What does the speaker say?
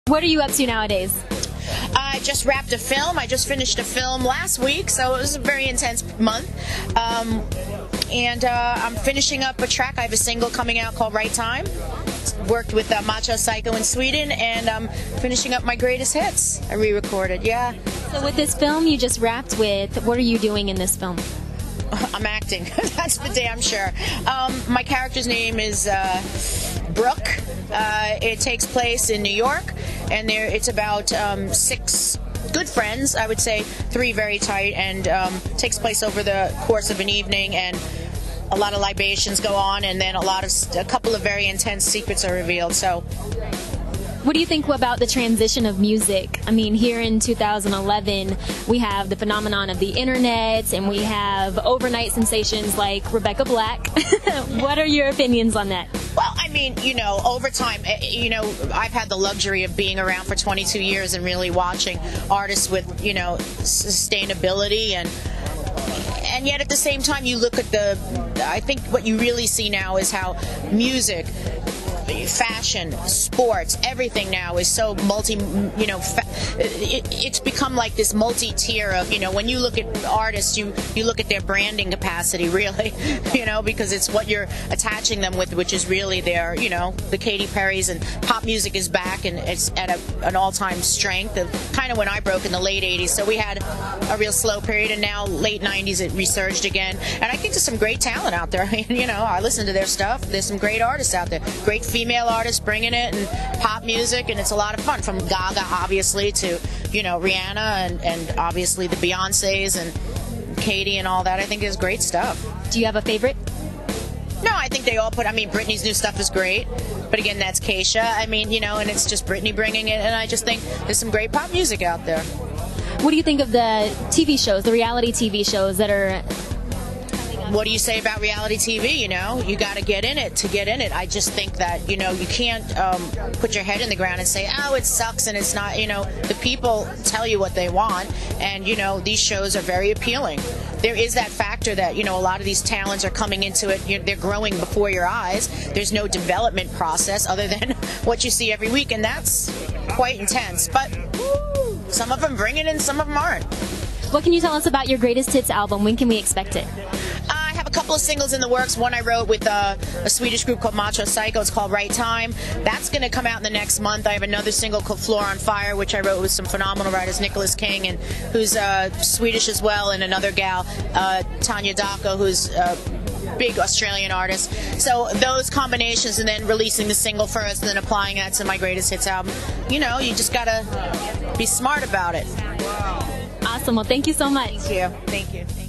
What are you up to nowadays? I just wrapped a film. I just finished a film last week, so it was a very intense month. I'm finishing up a track. I have a single coming out called Right Time. Worked with Macho Psycho in Sweden, and I'm finishing up my greatest hits. I re-recorded, yeah. So with this film you just wrapped with, what are you doing in this film? I'm acting. That's for damn sure. My character's name is Brooke. It takes place in New York, and it's about 6 good friends, I would say 3 very tight, and takes place over the course of an evening, and a lot of libations go on, and then a couple of very intense secrets are revealed. So what do you think about the transition of music? I mean, here in 2011, we have the phenomenon of the internet, and we have overnight sensations like Rebecca Black. What are your opinions on that? Well, I mean, over time, I've had the luxury of being around for 22 years and really watching artists with, sustainability, and yet at the same time you look at I think what you really see now is how music, fashion, sports, everything now is so it's become like this multi-tier of, when you look at artists, you look at their branding capacity, really, because it's what you're attaching them with, which is really their, the Katy Perrys, and pop music is back, and it's at an all-time strength of kind of when I broke in the late 80s. So we had a real slow period, and now late 90s it resurged again. And I think there's some great talent out there. I listen to their stuff. There's some great artists out there, great female artists bringing it, and pop music, and it's a lot of fun, from Gaga obviously to Rihanna, and obviously the Beyoncés and Katy and all that. I think is great stuff. Do you have a favorite? No, I think they all Britney's new stuff is great, but again, that's Keisha. And it's just Britney bringing it, and I just think there's some great pop music out there. What do you think of the TV shows, the reality TV shows that are... What do you say about reality TV? You got to get in it to get in it. I just think that, you can't put your head in the ground and say, oh, it sucks and it's not, the people tell you what they want, and, these shows are very appealing. There is that factor that, a lot of these talents are coming into it, they're growing before your eyes. There's no development process other than what you see every week, and that's quite intense. But some of them bring it and some of them aren't. What can you tell us about your greatest hits album? When can we expect it? I have a couple of singles in the works. One I wrote with a Swedish group called Macho Psycho. It's called Right Time. That's going to come out in the next month. I have another single called Floor on Fire, which I wrote with some phenomenal writers, Nicholas King, and who's Swedish as well, and another gal, Tanya Dako, who's a big Australian artist. So those combinations, and then releasing the single first, and then applying that to my greatest hits album. You just got to be smart about it. Awesome. Well, thank you so much. Thank you. Thank you.